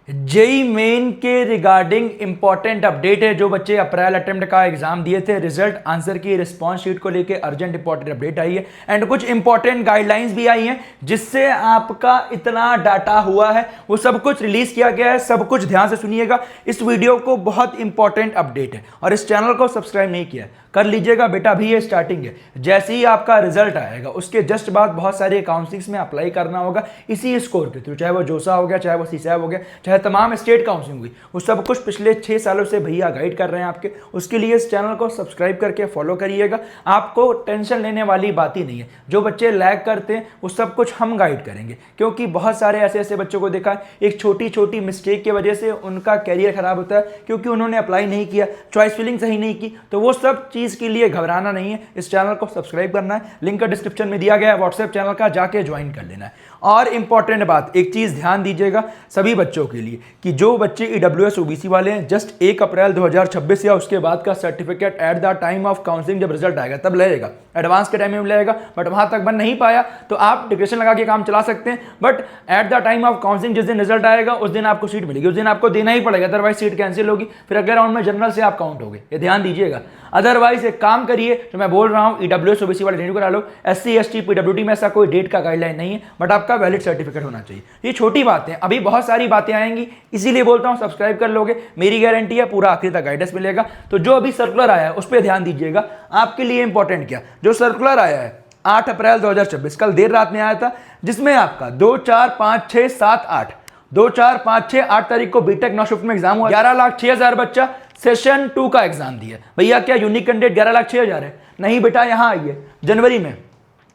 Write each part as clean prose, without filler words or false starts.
JEE main के regarding important update है। जो बच्चे अप्रैल अटेम्प्ट का एग्जाम दिए थे, रिजल्ट आंसर की रिस्पॉन्स शीट को लेके अर्जेंट इंपॉर्टेंट अपडेट आई है एंड कुछ इंपॉर्टेंट गाइडलाइंस भी आई हैं जिससे आपका इतना डाटा हुआ है वो सब कुछ रिलीज किया गया है। सब कुछ ध्यान से सुनिएगा, इस वीडियो को बहुत इंपॉर्टेंट अपडेट है। और इस चैनल को सब्सक्राइब नहीं किया कर लीजिएगा बेटा, भी ये स्टार्टिंग है। जैसे ही आपका रिजल्ट आएगा उसके जस्ट बाद बहुत सारे काउंसलिंग्स में अप्लाई करना होगा इसी स्कोर के थ्रू, चाहे वो जोसा हो गया, चाहे वो सीसैब हो गया, चाहे तमाम स्टेट काउंसलिंग हुई, वो सब कुछ पिछले 6 सालों से भैया गाइड कर रहे हैं आपके। उसके लिए इस चैनल को सब्सक्राइब करके फॉलो करिएगा, आपको टेंशन लेने वाली बात ही नहीं है। जो बच्चे लैग करते हैं वो सब कुछ हम गाइड करेंगे, क्योंकि बहुत सारे ऐसे ऐसे बच्चों को देखा है एक छोटी छोटी मिस्टेक की वजह से उनका कैरियर खराब होता है, क्योंकि उन्होंने अप्लाई नहीं किया, चॉइस फिलिंग सही नहीं की। तो वो सब चीज़ के लिए घबराना नहीं है, इस चैनल को सब्सक्राइब करना है, लिंक का डिस्क्रिप्शन में दिया गया है, व्हाट्सएप चैनल का जाके ज्वाइन कर लेना है। और इंपॉर्टेंट बात, एक चीज़ ध्यान दीजिएगा सभी बच्चों के लिए कि जो बच्चे ईडब्ल्यूएस ओबीसी वाले हैं, जस्ट 1 अप्रैल 2026 या उसके बाद का certificate at the time of counselling जब रिजल्ट आएगा तब लगेगा, एडवांस के टाइम में लगेगा, बट वहां तक बन नहीं पाया तो आप डिक्रेशन लगा के काम चला सकते हैं। But at the time of counselling जिस दिन रिजल्ट आएगा उस दिन आपको सीट मिलेगी, उस दिन आपको देना ही पड़ेगा, अदरवाइज सीट कैंसिल होगी, फिर अगले राउंड में जनरल से आप काउंट होगे, ये ध्यान दीजिएगा। अदरवाइज एक काम करिए, जो मैं बोल रहा हूँ ईडब्ल्यूएस ओबीसी वाले रिन्यू करा लो, एससी एसटी पीडब्ल्यूडी में ऐसा कोई डेट का गाइडलाइन नहीं है, बट आपका वैलिड सर्टिफिकेट होना चाहिए। ये छोटी बातें, अभी बहुत सारी बातें आएंगी, इसीलिए बोलता हूँ सब्सक्राइब कर लोगे, मेरी गारंटी है पूरा आखिर तक गाइडेंस मिलेगा। तो जो अभी सर्कुलर आया है उस पर ध्यान दीजिएगा, आपके लिए इंपॉर्टेंट क्या, जो सर्कुलर आया है 8 अप्रैल 2026 कल देर रात में आया था, जिसमें आपका 2, 4, 5, 6, 7, 8 2, 4, 5, 6, 8 तारीख को बीटेक 9 शिफ्ट में एग्जाम हुआ। 11,06,000 बच्चा सेशन 2 का एग्जाम दिया। भैया क्या यूनिक कैंडिडेट 11,06,000 है? नहीं बेटा, यहां आइए, जनवरी में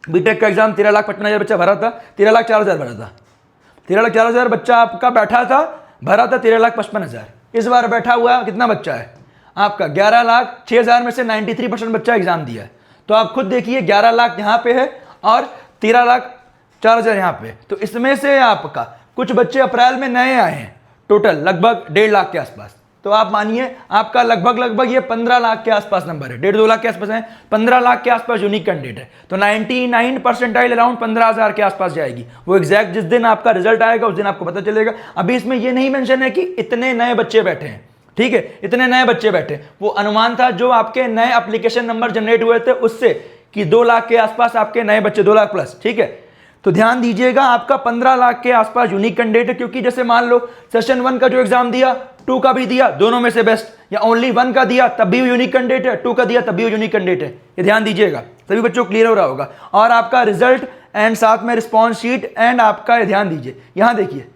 बीटेक का एग्जाम 13,55,000 बच्चा भरा था, 13,04,000 भरा था। 13,04,000 बच्चा आपका बैठा था, भरा था 13,55,000। इस बार बैठा हुआ कितना बच्चा है आपका? 11,06,000 में से 93% बच्चा एग्जाम दिया है। तो आप खुद देखिए, 11 लाख यहाँ पे है और 13,04,000 यहाँ पे। तो इसमें से आपका कुछ बच्चे अप्रैल में नए आए हैं, टोटल लगभग 1.5 लाख के आसपास। तो आप मानिए आपका लगभग ये 15 लाख के आसपास नंबर है, 1.5-2 लाख के आसपास है, 15 लाख के आसपास यूनिक कैंडिडेट है। तो 99 परसेंटाइल अराउंड 15,000 के आसपास जाएगी। वो एग्जैक्ट जिस दिन आपका रिजल्ट आएगा उस दिन आपको पता चलेगा। अभी इसमें ये नहीं मेंशन है कि इतने नए बच्चे बैठे हैं, ठीक है, इतने नए बच्चे बैठे, वो अनुमान था जो आपके नए एप्लीकेशन नंबर जनरेट हुए थे उससे, कि 2 लाख के आसपास आपके नए बच्चे, 2 लाख प्लस, ठीक है। तो ध्यान दीजिएगा, आपका 15 लाख के आसपास यूनिक कैंडिडेट है, क्योंकि जैसे मान लो सेशन 1 का जो एग्जाम दिया, 2 का भी दिया, दोनों में से बेस्ट, या ओनली 1 का दिया तब भी यूनिक कैंडिडेट है, 2 का दिया तब भी यूनिक कैंडिडेट है। ये ध्यान दीजिएगा, सभी बच्चों को क्लियर हो रहा होगा। और आपका रिजल्ट एंड साथ में रिस्पॉन्स शीट एंड आपका, ध्यान दीजिए, यहां देखिए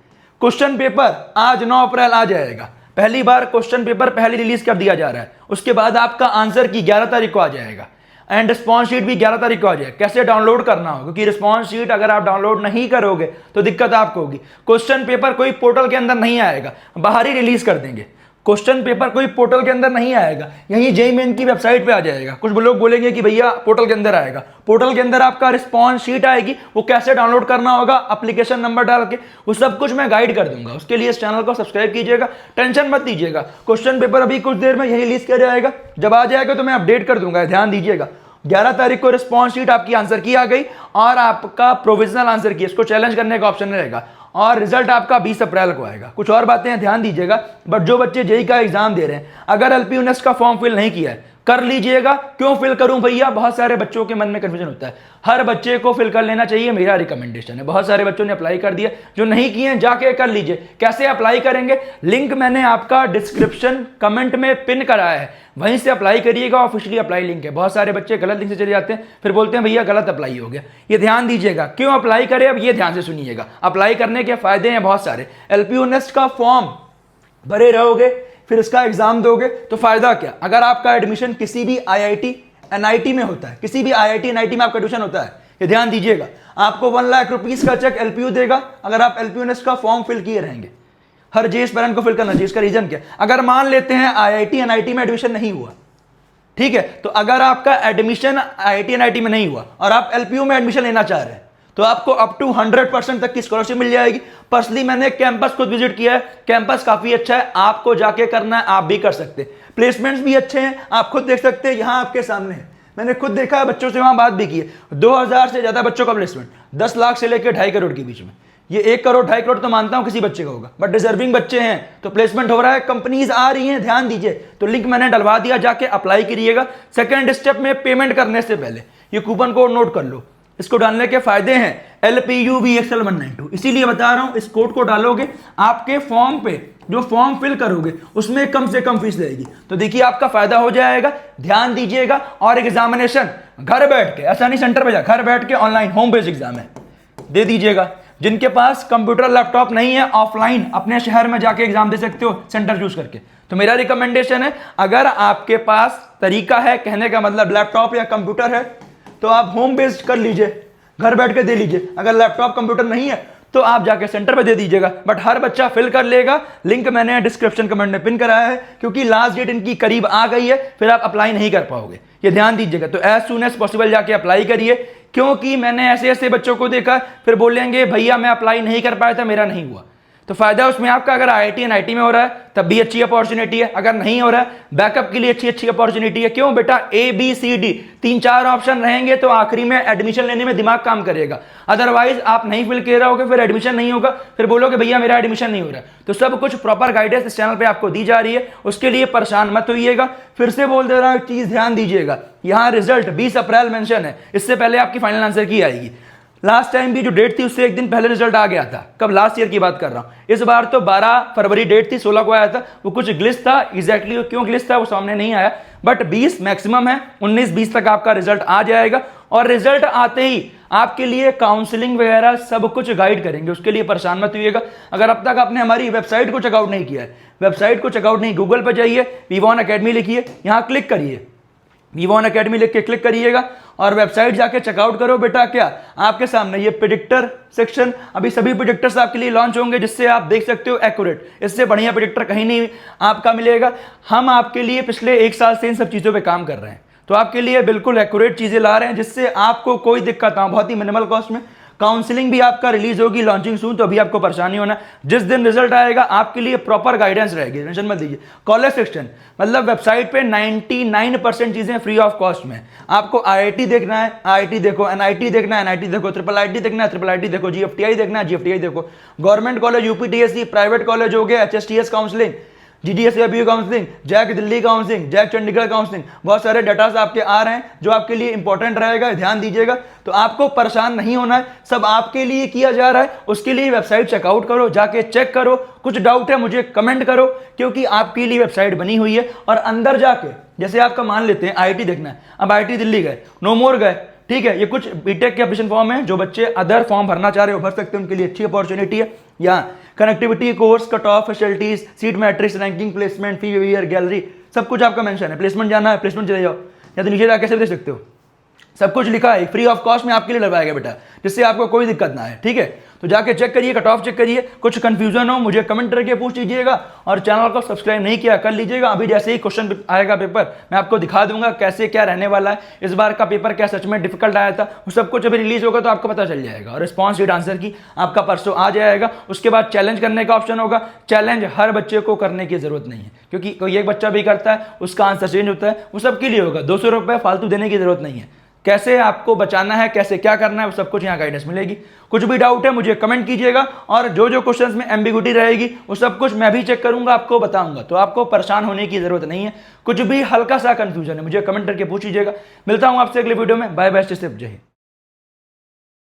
क्वेश्चन पेपर आज 9 अप्रैल आ जाएगा। पहली बार क्वेश्चन पेपर पहले रिलीज कर दिया जा रहा है, उसके बाद आपका आंसर की 11 तारीख को आ जाएगा एंड रिस्पॉन्स शीट भी 11 तारीख को आ जाएगा। कैसे डाउनलोड करना होगा, क्योंकि रिस्पॉन्स शीट अगर आप डाउनलोड नहीं करोगे तो दिक्कत आपको होगी। क्वेश्चन पेपर कोई पोर्टल के अंदर नहीं आएगा, बाहर ही रिलीज कर देंगे। क्वेश्चन पेपर कोई पोर्टल के अंदर नहीं आएगा, यही जेईई मेन की वेबसाइट पे आ जाएगा। कुछ लोग बोलेंगे कि भैया पोर्टल के अंदर आएगा, पोर्टल के अंदर आपका रिस्पॉन्स शीट आएगी, वो कैसे डाउनलोड करना होगा एप्लीकेशन नंबर डाल के, वो सब कुछ मैं गाइड कर दूंगा। उसके लिए इस चैनल को सब्सक्राइब कीजिएगा, टेंशन मत लीजिएगा। क्वेश्चन पेपर अभी कुछ देर में यही रिलीज किया जाएगा, जब आ जाएगा तो मैं अपडेट कर दूंगा, ध्यान दीजिएगा। 11 तारीख को रिस्पॉन्स शीट आपकी आंसर की आ गई और आपका प्रोविजनल आंसर की, इसको चैलेंज करने का ऑप्शन रहेगा, और रिजल्ट आपका 20 अप्रैल को आएगा। कुछ और बातें हैं, ध्यान दीजिएगा। बट जो बच्चे जेईई का एग्जाम दे रहे हैं, अगर एलपीयू नेस्ट का फॉर्म फिल नहीं किया है कर लीजिएगा। क्यों फिल करूं भैया, बहुत सारे बच्चों के मन में कंफ्यूजन होता है। हर बच्चे को फिल कर लेना चाहिए, मेरा रिकमेंडेशन है। बहुत सारे बच्चों ने अप्लाई कर दिया, जो नहीं किए जाके कर लीजिए। कैसे अप्लाई करेंगे, लिंक मैंने आपका डिस्क्रिप्शन कमेंट में पिन कराया है, वहीं से अप्लाई करिएगा। ऑफिशियली अप्लाई लिंक है। बहुत सारे बच्चे गलत लिंक से चले जाते हैं, फिर बोलते हैं भैया गलत अप्लाई हो गया। ये ध्यान दीजिएगा, क्यों अप्लाई करें, अब ये ध्यान से सुनिएगा। अप्लाई करने के फायदे हैं बहुत सारे। एलपीयू नेस्ट का फॉर्म भरे रहोगे, फिर इसका एग्जाम दोगे तो फायदा क्या, अगर आपका एडमिशन किसी भी आईआईटी एनआईटी में होता है, किसी भी आईआईटी एनआईटी में आपका एडमिशन होता है, ये ध्यान दीजिएगा, आपको 1 लाख रुपीस का चेक एलपीयू देगा अगर आप एलपीयू नेस्ट का फॉर्म फिल किए रहेंगे। हर जेएस पेरेंट को फिल करना चाहिए। इसका रीजन क्या, अगर मान लेते हैं आईआईटी एनआईटी में एडमिशन नहीं हुआ, ठीक है, तो अगर आपका एडमिशन आईआईटी एनआईटी में नहीं हुआ और आप एलपीयू में एडमिशन लेना चाह रहे हैं तो आपको अप टू 100% तक की स्कॉलरशिप मिल जाएगी। पर्सनली मैंने कैंपस खुद विजिट किया है, कैंपस काफी अच्छा है, आपको जाके करना है, आप भी कर सकते हैं। प्लेसमेंट्स भी अच्छे हैं, आप खुद देख सकते हैं, यहां आपके सामने है। मैंने खुद देखा है, बच्चों से वहां बात भी की है। 2000 से ज्यादा बच्चों का प्लेसमेंट, 10 लाख से लेकर 2.5 करोड़ के बीच में। ये 1 करोड़ 2.5 करोड़ तो मानता हूं किसी बच्चे का होगा, बट डिजर्विंग बच्चे हैं तो प्लेसमेंट हो रहा है, कंपनीज आ रही हैं, ध्यान दीजिए। तो लिंक मैंने डलवा दिया, जाके अप्लाई करिएगा। सेकंड स्टेप में पेमेंट करने से पहले ये कूपन कोड नोट कर लो, इसको डालने के फायदे हैं LPUVXL192, इसीलिए बता रहा हूं। इस कोड को डालोगे आपके फॉर्म पे, जो फॉर्म फिल करोगे उसमें कम से कम फीस लगेगी, तो देखिए आपका फायदा हो जाएगा। ध्यान दीजिएगा। और एग्जामिनेशन घर बैठ के, ऐसा नहीं सेंटर पे जा, घर बैठ के ऑनलाइन होम बेस्ड एग्जाम है, दे दीजिएगा। जिनके पास कंप्यूटर लैपटॉप नहीं है, ऑफलाइन अपने शहर में जाके एग्जाम दे सकते हो सेंटर चूज करके। तो मेरा रिकमेंडेशन है, अगर आपके पास तरीका है, कहने का मतलब लैपटॉप या कंप्यूटर है, तो आप होम बेस्ड कर लीजिए, घर बैठ के दे लीजिए। अगर लैपटॉप कंप्यूटर नहीं है तो आप जाके सेंटर पे दे दीजिएगा, बट हर बच्चा फिल कर लेगा। लिंक मैंने डिस्क्रिप्शन कमेंट में पिन कराया है, क्योंकि लास्ट डेट इनकी करीब आ गई है, फिर आप अप्लाई नहीं कर पाओगे, ये ध्यान दीजिएगा। तो एज सून एज पॉसिबल जाके अप्लाई करिए, क्योंकि मैंने ऐसे ऐसे बच्चों को देखा फिर बोलेंगे भैया मैं अप्लाई नहीं कर पाया था, मेरा नहीं हुआ। तो फायदा उसमें आपका, अगर IIT NIT में हो रहा है तब भी अच्छी अपॉर्चुनिटी है, अगर नहीं हो रहा है बैकअप के लिए अच्छी अपॉर्चुनिटी है। क्यों बेटा, ABCD 3-4 ऑप्शन रहेंगे तो आखिरी में एडमिशन लेने में दिमाग काम करेगा। अदरवाइज आप नहीं फिल कर रहोगे, फिर एडमिशन नहीं होगा, फिर बोलोगे भैया मेरा एडमिशन नहीं हो रहा। तो सब कुछ प्रॉपर गाइडेंस इस चैनल पे आपको दी जा रही है, उसके लिए परेशान मत होइएगा। फिर से बोल दे रहा हूं, एक चीज ध्यान दीजिएगा, यहाँ रिजल्ट 20 अप्रैल मेंशन है, इससे पहले आपकी फाइनल आंसर की आएगी। लास्ट टाइम भी जो डेट थी उससे एक दिन पहले रिजल्ट आ गया था, कब, लास्ट ईयर की बात कर रहा हूं। इस बार तो 12 फरवरी डेट थी, 16 को आया था, वो कुछ ग्लिच था, एग्जैक्टली क्यों ग्लिच था वो सामने नहीं आया, बट 20 मैक्सिमम है, 19-20 तक आपका रिजल्ट आ जाएगा। और रिजल्ट आते ही आपके लिए काउंसलिंग वगैरह सब कुछ गाइड करेंगे, उसके लिए परेशान मत होइएगा। अगर अब तक आपने हमारी वेबसाइट को चेकआउट नहीं किया है, वेबसाइट को चेकआउट नहीं, गूगल पर जाइए, V1 Academy लिखिए, यहाँ क्लिक करिए, V1 Academy लिख के क्लिक करिएगा और वेबसाइट जाके चेकआउट करो। बेटा क्या आपके सामने ये प्रेडिक्टर सेक्शन, अभी सभी प्रेडिक्टर्स आपके लिए लॉन्च होंगे, जिससे आप देख सकते हो एक्यूरेट, इससे बढ़िया प्रेडिक्टर कहीं नहीं आपका मिलेगा। हम आपके लिए पिछले 1 साल से इन सब चीज़ों पे काम कर रहे हैं, तो आपके लिए बिल्कुल एक्यूरेट चीज़ें ला रहे हैं, जिससे आपको कोई दिक्कत ना हो, बहुत ही मिनिमल कॉस्ट में। काउंसलिंग भी आपका रिलीज होगी, लॉन्चिंग सून, तो अभी आपको परेशानी होना। जिस दिन रिजल्ट आएगा आपके लिए प्रॉपर गाइडेंस रहेगी, टेंशन मत लीजिए। कॉलेज सेक्शन मतलब वेबसाइट पे 99% चीजें फ्री ऑफ कॉस्ट में। आपको IIT देखना है IIT देखो, NIT देखना है NIT देखो, IIIT देखना है IIIT देखो, GFTI देखना है GFTI देखो, government college UPTSC, private college हो गया HSTS counselling, GDS counselling, JAC Delhi counselling, JAC Chandigarh counselling, बहुत सारे डाटास आपके आ रहे हैं जो आपके लिए इंपॉर्टेंट रहेगा, ध्यान दीजिएगा। तो आपको परेशान नहीं होना है, सब आपके लिए किया जा रहा है। उसके लिए वेबसाइट चेकआउट करो, जाके चेक करो, कुछ डाउट है मुझे कमेंट करो, क्योंकि आपके लिए वेबसाइट बनी हुई है। और अंदर जाके जैसे आपका मान लेते हैं IIT देखना है, अब IIT दिल्ली गए, नो मोर गए, ठीक है, ये कुछ बीटेक के एप्लीकेशन फॉर्म है, जो बच्चे अदर फॉर्म भरना चाह रहे हो भर सकते हैं, उनके लिए अच्छी अपॉर्चुनिटी है। यहाँ connectivity course, cut off, facilities, seat matrix, ranking, placement, fee waiver, gallery, सब कुछ आपका मेंशन है। प्लेसमेंट जाना है प्लेसमेंट चले जाओ, या तो नीचे जाके कैसे देख सकते हो, सब कुछ लिखा है, फ्री ऑफ कॉस्ट में आपके लिए लगवाएगा बेटा, जिससे आपको कोई दिक्कत ना है, ठीक है। तो जाके चेक करिए, कट ऑफ चेक करिए, कुछ कंफ्यूजन हो मुझे कमेंट करके पूछ लीजिएगा, और चैनल को सब्सक्राइब नहीं किया कर लीजिएगा। अभी जैसे ही क्वेश्चन आएगा पेपर, मैं आपको दिखा दूंगा कैसे क्या रहने वाला है, इस बार का पेपर क्या सच में डिफिकल्ट आया था, वो सब कुछ अभी रिलीज होगा तो आपको पता चल जाएगा। और रिस्पॉन्स शीट आंसर की आपका परसों आ जाएगा। उसके बाद चैलेंज करने का ऑप्शन होगा। चैलेंज हर बच्चे को करने की जरूरत नहीं है, क्योंकि कोई एक बच्चा भी करता है उसका आंसर चेंज होता है, वो सबके लिए होगा। 200 रुपये फालतू देने की जरूरत नहीं है। कैसे आपको बचाना है, कैसे क्या करना है, वो सब कुछ यहाँ गाइडेंस मिलेगी। कुछ भी डाउट है मुझे कमेंट कीजिएगा, और जो जो क्वेश्चंस में एम्बिग्यूटी रहेगी वो सब कुछ मैं भी चेक करूंगा, आपको बताऊंगा। तो आपको परेशान होने की जरूरत नहीं है। कुछ भी हल्का सा कंफ्यूजन है मुझे कमेंट करके पूछ लीजिएगा। मिलता हूं आपसे अगले वीडियो में। बाय बाय, जय हिंद।